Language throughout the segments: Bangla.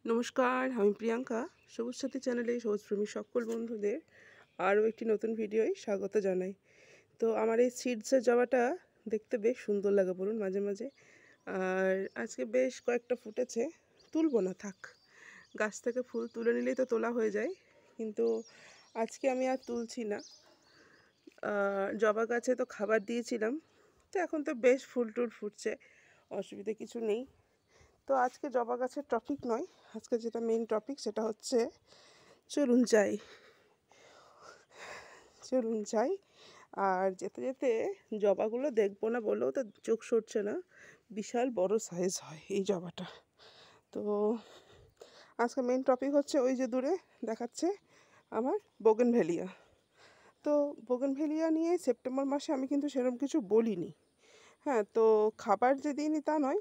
নমস্কার, আমি প্রিয়াঙ্কা। সবুজ সাথী চ্যানেলে সবুজপ্রেমী সকল বন্ধুদের আরও একটি নতুন ভিডিওয় স্বাগত জানাই। তো আমার এই সিডসের জবাটা দেখতে বেশ সুন্দর লাগে বলুন মাঝে মাঝে। আর আজকে বেশ কয়েকটা ফুটেছে, তুলবো না থাক, গাছ থেকে ফুল তুলে নিলেই তো তোলা হয়ে যায়, কিন্তু আজকে আমি আর তুলছি না। জবা গাছে তো খাবার দিয়েছিলাম, তো এখন তো বেশ ফুল টুল ফুটছে, অসুবিধে কিছু নেই। তো আজকে জবা গাছের টপিক নয়, আজকে যেটা মেইন টপিক সেটা হচ্ছে চলুন যাই। চলুন যাই। আর যেতে যেতে জবাগুলো দেখবো না বলেও তো চোখ সরছে না, বিশাল বড় সাইজ হয় এই জবাটা। তো আজকে মেইন টপিক হচ্ছে ওই যে দূরে দেখাচ্ছে আমার বোগেনভেলিয়া। তো বোগেনভেলিয়া নিয়ে সেপ্টেম্বর মাসে আমি কিন্তু সেরকম কিছু বলিনি। হ্যাঁ, তো খাবার যে দিইনি তা নয়,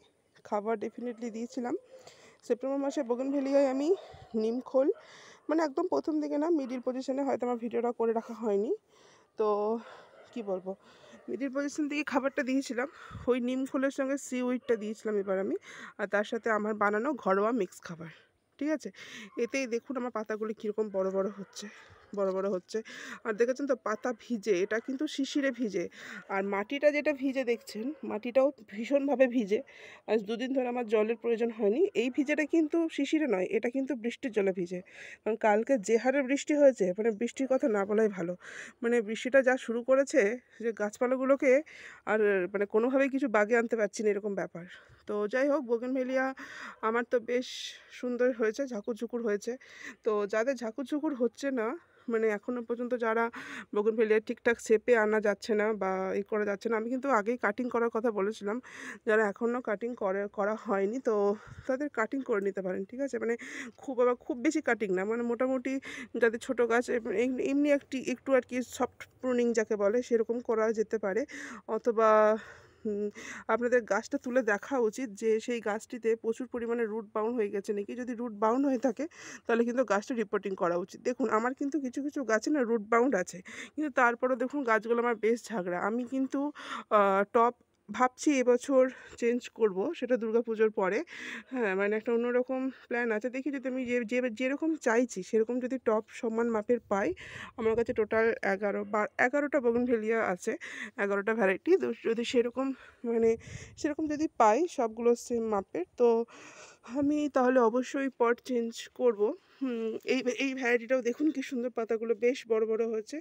খাবার ডেফিনেটলি দিয়েছিলাম। সেপ্টেম্বর মাসে বোগেনভেলিয়ায় আমি নিমখোল, মানে একদম প্রথম দিকে না, মিডিল পজিশনে হয়তো আমার ভিডিওটা করে রাখা হয়নি, তো কি বলবো, মিডিল পজিশন থেকে খাবারটা দিয়েছিলাম। ওই নিমখোলের সঙ্গে সিউইডটা দিয়েছিলাম এবার আমি, আর তার সাথে আমার বানানো ঘরোয়া মিক্স খাবার। ঠিক আছে, এতেই দেখুন আমার পাতাগুলো কীরকম বড় বড় হচ্ছে, বড় বড় হচ্ছে। আর দেখেছেন তো পাতা ভিজে, এটা কিন্তু শিশিরে ভিজে। আর মাটিটা যেটা ভিজে দেখছেন, মাটিটাও ভীষণভাবে ভিজে। আজ দুদিন ধরে আমার জলের প্রয়োজন হয়নি। এই ভিজেটা কিন্তু শিশিরে নয়, এটা কিন্তু বৃষ্টির জলে ভিজে। কারণ কালকে যে হারে বৃষ্টি হয়েছে, মানে বৃষ্টির কথা না বলাই ভালো। মানে বৃষ্টিটা যা শুরু করেছে যে গাছপালাগুলোকে আর মানে কোনোভাবেই কিছু বাগে আনতে পারছি না, এরকম ব্যাপার। তো যাই হোক, বোগেনভেলিয়া আমার তো বেশ সুন্দর হয়েছে, ঝাঁকুর হয়েছে। তো যাদের ঝাঁকুর হচ্ছে না, মানে এখনও পর্যন্ত যারা বোগেনভেলিয়া ঠিকঠাক শেপে আনা যাচ্ছে না বা করা যাচ্ছে না, আমি কিন্তু আগেই কাটিং করার কথা বলেছিলাম। যারা এখনও কাটিং করা হয়নি, তো তাদের কাটিং করে নিতে পারেন। ঠিক আছে, মানে খুব বেশি কাটিং না, মানে মোটামুটি যাদের ছোটো গাছ এমনি একটু আর কি সফট প্রুনিং যাকে বলে সেরকম করা যেতে পারে। অথবা আপনাদের গাছটা তুলে দেখা উচিত যে সেই গাছটিতে প্রচুর পরিমাণে রুট বাউন্ড হয়ে গেছে নাকি। যদি রুট বাউন্ড হয়ে থাকে তাহলে কিন্তু গাছটা রিপোর্টিং করা উচিত। দেখুন আমার কিন্তু কিছু কিছু গাছে না রুট বাউন্ড আছে, কিন্তু তারপরেও দেখুন গাছগুলো আমার বেশ ঝাগড়া। আমি কিন্তু টপ ভাবছি এবছর চেঞ্জ করব, সেটা দুর্গাপুজোর পরে। হ্যাঁ, মানে একটা অন্যরকম প্ল্যান আছে, দেখি যদি আমি যেরকম চাইছি সেরকম যদি টপ সমান মাপের পাই। আমার কাছে টোটাল 11টা বোগেনভেলিয়া আছে, 11টা ভ্যারাইটি। তো যদি সেরকম মানে সেরকম যদি পাই সবগুলো সেম মাপের, তো আমি তাহলে অবশ্যই পট চেঞ্জ করব। এই ভ্যারাইটিটাও দেখুন কি সুন্দর, পাতাগুলো বেশ বড় বড় হয়েছে।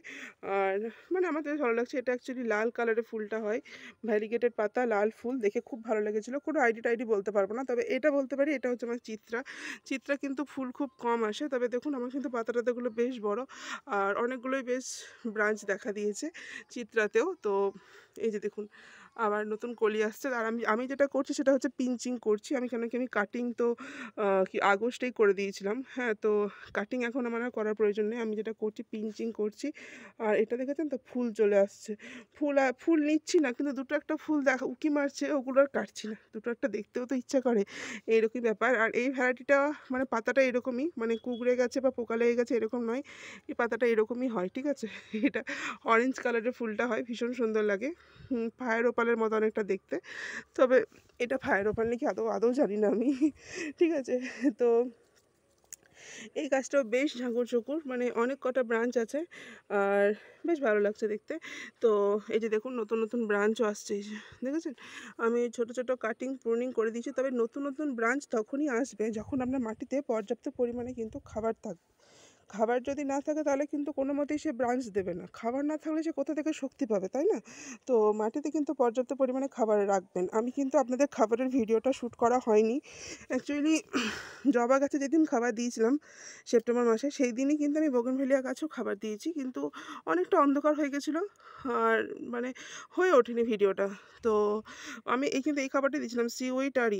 আর মানে আমার বেশ ভালো লাগছে। এটা অ্যাকচুয়ালি লাল কালারের ফুলটা হয়, ভ্যারিগেটেড পাতা, লাল ফুল, দেখে খুব ভালো লেগেছিলো। কোনো আইডি বলতে পারবো না, তবে এটা বলতে পারি এটা হচ্ছে আমার চিত্রা কিন্তু ফুল খুব কম আসে। তবে দেখুন আমার কিন্তু পাতাগুলো বেশ বড়, আর অনেকগুলোই বেশ ব্রাঞ্চ দেখা দিয়েছে চিত্রাতেও। তো এই যে দেখুন আবার নতুন কলি আসছে। আর আমি যেটা করছি সেটা হচ্ছে পিঞ্চিং করছি আমি, কেন কি আমি কাটিং তো আগস্টেই করে দিয়েছিলাম। হ্যাঁ, তো কাটিং এখন আমার আর করার প্রয়োজন নেই, আমি যেটা করছি পিঞ্চিং করছি। আর এটা দেখেছেন তো ফুল চলে আসছে, ফুল নিচ্ছি না, কিন্তু দুটো একটা ফুল দেখা উকি মারছে, ওগুলো আর কাটছি না। দুটো একটা দেখতেও তো ইচ্ছা করে, এইরকমই ব্যাপার। আর এই ভ্যারাইটিটা মানে পাতাটা এরকমই, মানে কুঁকড়ে গেছে বা পোকা লেগে গেছে এরকম নয়, এই পাতাটা এরকমই হয়। ঠিক আছে, এটা অরেঞ্জ কালারের ফুলটা হয়, ভীষণ সুন্দর লাগে, ফায়ার ওপালের মতো অনেকটা দেখতে। তবে এটা ফায়ার ওপাল নাকি আদৌ জানি না আমি। ঠিক আছে, তো এই গাছটাও বেশ ঝাঁকুর, মানে অনেক কটা ব্রাঞ্চ আছে, আর বেশ ভালো লাগছে দেখতে। তো এই যে দেখুন নতুন ব্রাঞ্চও আসছে, এই যে দেখেছেন। আমি ছোটো কাটিং প্রুনিং করে দিয়েছি। তবে নতুন ব্রাঞ্চ তখনই আসবে যখন আপনার মাটিতে পর্যাপ্ত পরিমাণে কিন্তু খাবার থাকবে। খাবার যদি না থাকে তাহলে কিন্তু কোনো মতেই সে ব্রাঞ্চ দেবে না। খাবার না থাকলে সে কোথা থেকে শক্তি পাবে, তাই না? তো মাটিতে কিন্তু পর্যাপ্ত পরিমাণে খাবার রাখবেন। আমি কিন্তু আপনাদের খাবারের ভিডিওটা শ্যুট করা হয়নি অ্যাকচুয়ালি। জবা গাছে যেদিন খাবার দিয়েছিলাম সেপ্টেম্বর মাসে, সেই দিনই কিন্তু আমি বোগেনভেলিয়া গাছেও খাবার দিয়েছি, কিন্তু অনেকটা অন্ধকার হয়ে গেছিলো, আর মানে হয়ে ওঠেনি ভিডিওটা। তো আমি কিন্তু এই খাবারটা দিয়েছিলাম সিউইড আর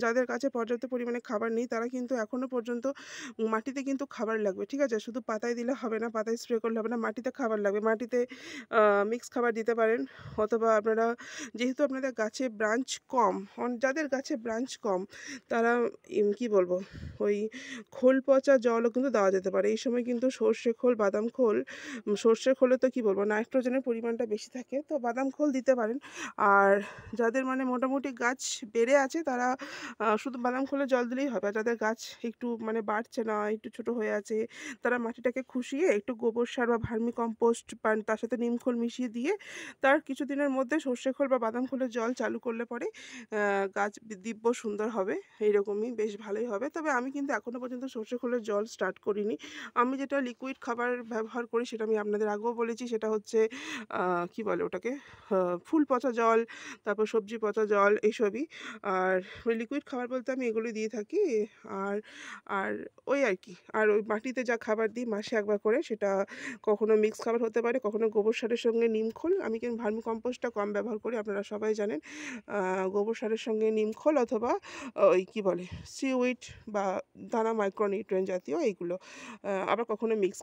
যাদের কাছে পর্যাপ্ত পরিমাণে খাবার নেই তারা কিন্তু এখনও পর্যন্ত মাটিতে কিন্তু খাবার লাগবে। ঠিক আছে, শুধু পাতায় দিলে হবে না, পাতায় স্প্রে করলে হবে না, মাটিতে খাবার লাগবে। মাটিতে মিক্স খাবার দিতে পারেন, অথবা আপনারা যেহেতু আপনাদের গাছে ব্রাঞ্চ কম, যাদের গাছে ব্রাঞ্চ কম তারা কি বলবো, ওই খোল পচা জলও কিন্তু দেওয়া যেতে পারে। এই সময় কিন্তু সর্ষে খোল, বাদাম খোল, সর্ষে খোলে তো কী বলবো, নাইট্রোজেনের পরিমাণটা বেশি থাকে, তো বাদাম খোল দিতে পারেন। আর যাদের মানে মোটামুটি গাছ বেড়ে আছে তারা শুধু বাদাম খোলের জল দিলেই হবে। আর যাদের গাছ একটু মানে বাড়ছে না, একটু ছোট হয়ে আছে, তারা মাটিটাকে খুশিয়ে একটু গোবর সার বা ভার্মি কম্পোস্ট বা তার সাথে নিম খোল মিশিয়ে দিয়ে তার কিছুদিনের মধ্যে সর্ষে খোল বা বাদাম খোলের জল চালু করলে পরে গাছ দিব্য সুন্দর হবে। এইরকমই বেশ ভালোই হবে। তবে আমি কিন্তু এখনও পর্যন্ত সর্ষে খোলের জল স্টার্ট করিনি। আমি যেটা লিকুইড খাবার ব্যবহার করি সেটা আমি আপনাদের আগেও বলেছি, সেটা হচ্ছে কী বলে ওটাকে, ফুল পচা জল, তারপর সবজি পচা জল, এইসবই। আর ওই লিকুইড খাবার বলতে আমি এগুলোই দিয়ে থাকি। আর আর ওই আর কি, আর ওই মাটিতে যা খাবার দিই মাসে একবার করে, সেটা কখনো মিক্স খাবার হতে পারে, কখনো গোবর সারের সঙ্গে নিম খোল। আমি কিন্তু ভার্মি কম্পোস্টটা কম ব্যবহার করি, আপনারা সবাই জানেন। গোবর সারের সঙ্গে নিম খোল অথবা ওই কী বলে সিউইড বা দানা মাইক্রোনিউট্রিয়েন্ট জাতীয় এইগুলো। আবার কখনো মিক্স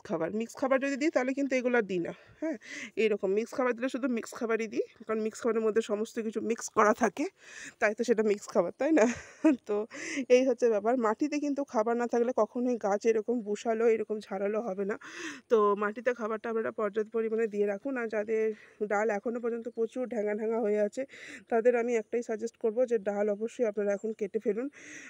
খাবার যদি দিই তাহলে কিন্তু এগুলো আর দিই না। হ্যাঁ, এইরকম মিক্স খাবার দিলে শুধু মিক্স খাবারই দিই, কারণ মিক্স খাবারের মধ্যে সমস্ত কিছু মিক্স করা থাকে, তাই তো সেটা মিক্স খাবার, তাই না? তো এই হচ্ছে ব্যাপার। মাটিতে কিন্তু খাবার না থাকলে কখনোই গাছ এরকম বুশালো, এরকম ঝাড়ালো হবে না। তো মাটিতে খাবারটা আপনারা পর্যাপ্ত পরিমাণে দিয়ে রাখুন। আর যাদের ডাল এখনও পর্যন্ত প্রচুর ঢ্যাঙা ঢ্যাঙা হয়ে আছে, তাদের আমি একটাই সাজেস্ট করব যে ডাল অবশ্যই আপনারা এখন কেটে ফেলুন।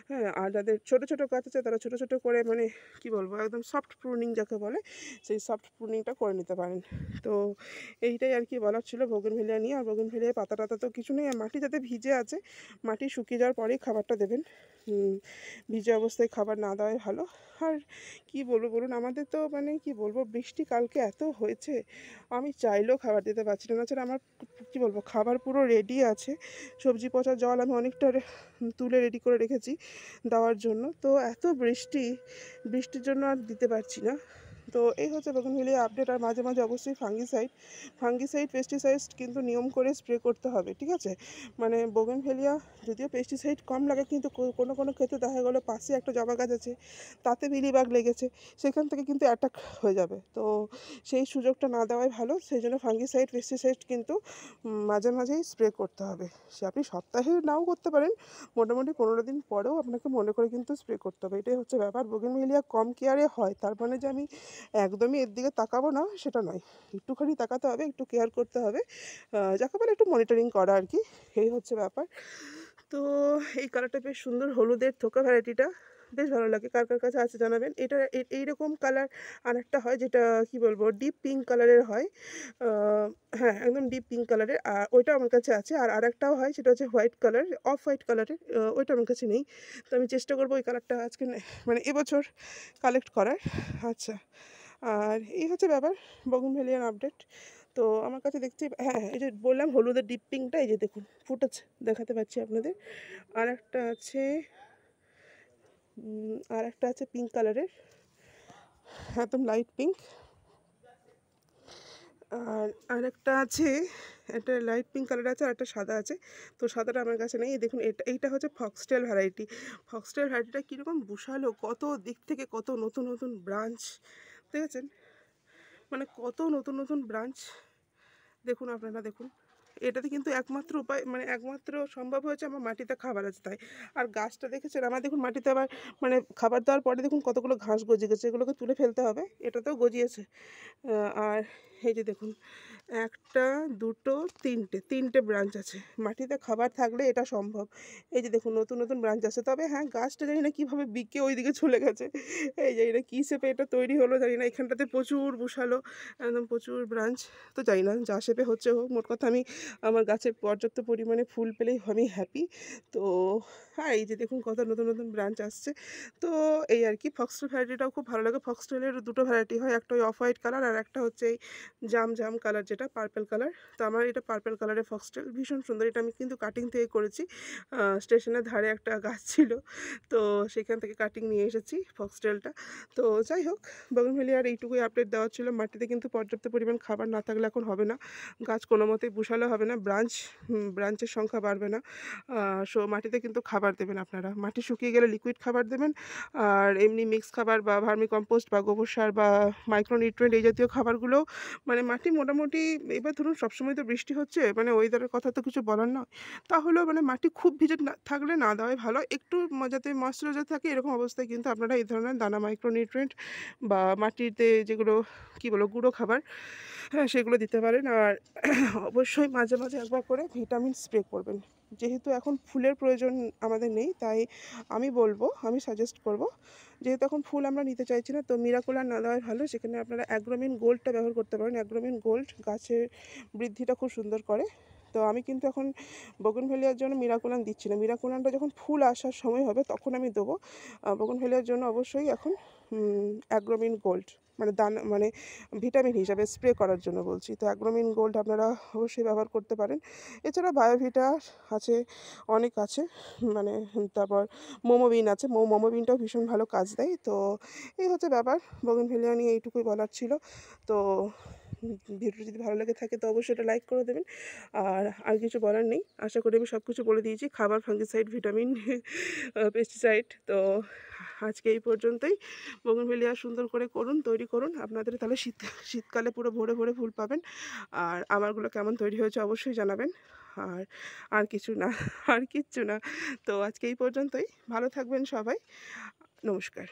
হ্যাঁ, আর যাদের ছোটো ছোটো গাছ আছে তারা ছোটো ছোটো করে মানে কী বলবো, একদম সফট প্রুনিং যাকে বলে, সেই সফট প্রুনিংটা করে নিতে পারেন। তো এইটাই আর কি বলার ছিল বোগেনভেলিয়া নিয়ে। আর বোগেনভেলিয়ার পাতা টাতা তো কিছু নেই, আর মাটি যাতে ভিজে আছে, মাটি শুকিয়ে যাওয়ার পরেই খাবারটা দেবেন। ভিজে অবস্থায় খাবার না দেওয়াই ভালো। আর কী বলবো বলুন, আমাদের তো মানে কী বলবো, বৃষ্টি কালকে এত হয়েছে, আমি চাইলেও খাবার দিতে পারছি না। তাছাড়া আমার কী বলবো, খাবার পুরো রেডি আছে। সবজি পচা জল আমি অনেকটা তুলে রেডি করে রেখেছি দেওয়ার জন্য। তো এত বৃষ্টির জন্য আর দিতে পারছি না। তো এই হচ্ছে বোগেনভেলিয়া আপডেট। আর মাঝে মাঝে অবশ্যই ফাঙ্গিসাইড পেস্টিসাইড কিন্তু নিয়ম করে স্প্রে করতে হবে, ঠিক আছে? মানে বোগেনভেলিয়া যদিও পেস্টিসাইড কম লাগে, কিন্তু কোনো কোনো ক্ষেত্রে দেখা গেলো পাশে একটা জবা গাছ আছে, তাতে মিলিবাগ লেগেছে, সেখান থেকে কিন্তু অ্যাটাক হয়ে যাবে। তো সেই সুযোগটা না দেওয়াই ভালো। সেই জন্য ফাঙ্গিসাইড পেস্টিসাইড কিন্তু মাঝে মাঝেই স্প্রে করতে হবে। সে আপনি সপ্তাহে নাও করতে পারেন, মোটামুটি 15 দিন পরেও আপনাকে মনে করে কিন্তু স্প্রে করতে হবে। এটাই হচ্ছে ব্যাপার। বোগেনভেলিয়া কম কেয়ারে হয়, তার মানে যে আমি একদমই এর দিকে তাকাবো না সেটা নয়, একটুখানি তাকাতে হবে, একটু কেয়ার করতে হবে, যাকে বলে একটু মনিটরিং করা আর কি। এই হচ্ছে ব্যাপার। তো এই কালারটা বেশ সুন্দর, হলুদের থোকা ভ্যারাইটিটা বেশ ভালো লাগে। কার কার কাছে আছে জানাবেন। এটা এইরকম কালার আরেকটা হয়, যেটা কি বলবো, ডিপ পিঙ্ক কালারের হয়। হ্যাঁ, একদম ডিপ পিঙ্ক কালারের, আর ওইটা আমার কাছে আছে। আর আরেকটাও হয়, সেটা হচ্ছে হোয়াইট কালার, অফ হোয়াইট কালারের, ওইটা আমার কাছে নেই। তো আমি চেষ্টা করবো ওই কালারটা আজকে মানে এবছর কালেক্ট করার। আচ্ছা, আর এই হচ্ছে ব্যাপার বোগেনভেলিয়ার আপডেট। তো আমার কাছে দেখছি, হ্যাঁ, এই যে বললাম হলুদের ডিপ পিঙ্কটা, এই যে দেখুন ফুটেছে, দেখাতে পাচ্ছি আপনাদের। আর একটা আছে পিঙ্ক কালারের, একদম লাইট পিঙ্ক। আর আরেকটা আছে, একটা লাইট পিঙ্ক কালার আছে, আর একটা সাদা আছে। তো সাদাটা আমার কাছে নেই। দেখুন এইটা হচ্ছে ফক্সটেল ভ্যারাইটি। ফক্সটেল ভ্যারাইটিটা কীরকম বুশালো, কত দিক থেকে কত নতুন নতুন ব্রাঞ্চ, দেখেছেন? মানে কত নতুন নতুন ব্রাঞ্চ, দেখুন আপনারা দেখুন। এটাতে কিন্তু একমাত্র উপায়, মানে একমাত্র সম্ভব হয়েছে আমার মাটিতে খাবার আছে তাই। আর গাছটা দেখেছেন আমার, দেখুন মাটিতে আবার মানে খাবার দেওয়ার পরে দেখুন কতগুলো ঘাস গজিয়ে গেছে, এগুলোকে তুলে ফেলতে হবে। এটাতেও গজিয়েছে। আর এই যে দেখুন, একটা, দুটো, তিনটে ব্রাঞ্চ আছে। মাটিতে খাবার থাকলে এটা সম্ভব। এই যে দেখুন নতুন নতুন ব্রাঞ্চ আছে। তবে হ্যাঁ, গাছটা জানি না কীভাবে বিকে ওই দিকে চলে গেছে, এই জানি না কী শেপে এটা তৈরি হলো, জানি না। এখানটাতে প্রচুর বুশালো, একদম প্রচুর ব্রাঞ্চ। তো জানি না, যা শেপে হচ্ছে হোক, মোট কথা আমি আমার গাছে পর্যাপ্ত পরিমাণে ফুল পেলেই আমি হ্যাপি। তো হ্যাঁ, এই যে দেখুন কত নতুন নতুন ব্রাঞ্চ আসছে। তো এই আর কি, ফক্সটেল ভ্যারাইটিটাও খুব ভালো লাগে। ফক্সটেলের দুটো ভ্যারাইটি হয়, একটা ওই অফ হোয়াইট কালার, আর একটা হচ্ছে এই জাম কালার, যেটা পার্পেল কালার। তো আমার এটা পার্পেল কালারের ফক্সটেল, ভীষণ সুন্দর। এটা আমি কিন্তু কাটিং থেকে করেছি, স্টেশনের ধারে একটা গাছ ছিল, তো সেখান থেকে কাটিং নিয়ে এসেছি ফক্সটেলটা। তো যাই হোক, বোগেনভেলিয়ার এইটুকুই আপডেট দেওয়া ছিল। মাটিতে কিন্তু পর্যাপ্ত পরিমাণ খাবার না থাকলে এখন হবে না, গাছ কোনো মতেই বুশালো হবে হবে না, ব্রাঞ্চের সংখ্যা বাড়বে না। মাটিতে কিন্তু খাবার দেবেন আপনারা, মাটি শুকিয়ে গেলে লিকুইড খাবার দেবেন। আর এমনি মিক্স খাবার বা ভার্মি কম্পোস্ট বা গোবর সার বা মাইক্রোনিউট্রিয়েন্ট এই জাতীয় খাবারগুলো মানে মাটি মোটামুটি, এবার ধরুন সবসময় তো বৃষ্টি হচ্ছে, মানে ওয়েদারের কথা তো কিছু বলার নয়, তাহলেও মানে মাটি খুব ভিজে না থাকলে না দেওয়াই ভালো, একটু যাতে ময়েশ্চারাইজার থাকে এরকম অবস্থায় কিন্তু আপনারা এই ধরনের দানা মাইক্রোনিউট্রিয়েন্ট বা মাটিতে যেগুলো কী বলো গুঁড়ো খাবার, হ্যাঁ সেগুলো দিতে পারেন। আর অবশ্যই মাঝে মাঝে একবার করে ভিটামিন স্প্রে করবেন। যেহেতু এখন ফুলের প্রয়োজন আমাদের নেই, তাই আমি সাজেস্ট করব, যেহেতু এখন ফুল আমরা নিতে চাইছি না, তো মিরাকুলার না দেওয়াই ভালো। সেখানে আপনারা অ্যাগ্রোমিন গোল্ডটা ব্যবহার করতে পারেন। অ্যাগ্রোমিন গোল্ড গাছের বৃদ্ধিটা খুব সুন্দর করে। তো আমি কিন্তু এখন বোগনভেলিয়ার জন্য মিরাকুলাম দিচ্ছি না, মিরাকুলামটা যখন ফুল আসার সময় হবে তখন আমি দেবো। বোগনভেলিয়ার জন্য অবশ্যই এখন অ্যাগ্রোমিন গোল্ড মানে ভিটামিন হিসাবে স্প্রে করার জন্য বলছি। তো অ্যাগ্রোমিন গোল্ড আপনারা অবশ্যই ব্যবহার করতে পারেন। এছাড়া বায়োভিটা আছে, অনেক আছে, মানে তারপর মোমোবিন আছে, মোমোবিনটাও ভীষণ ভালো কাজ দেয়। তো এই হচ্ছে ব্যাপার, বোগনভেলিয়া নিয়ে এইটুকুই বলার ছিল। তো ভিডিওটি যদি ভালো লেগে থাকে তো অবশ্যই এটা লাইক করে দেবেন। আর কিছু বলার নেই, আশা করি আমি সব কিছু বলে দিয়েছি, খাবার, ফাঙ্গিসাইড, ভিটামিন, পেস্টিসাইড। তো আজকে এই পর্যন্তই। বোগনভেলিয়া সুন্দর করে তৈরি করুন আপনাদের, তাহলে শীতকালে পুরো ভরে ভরে ফুল পাবেন। আর আমারগুলো কেমন তৈরি হয়েছে অবশ্যই জানাবেন। আর আর কিছু না, আর কিচ্ছু না। তো আজকে এই পর্যন্তই, ভালো থাকবেন সবাই, নমস্কার।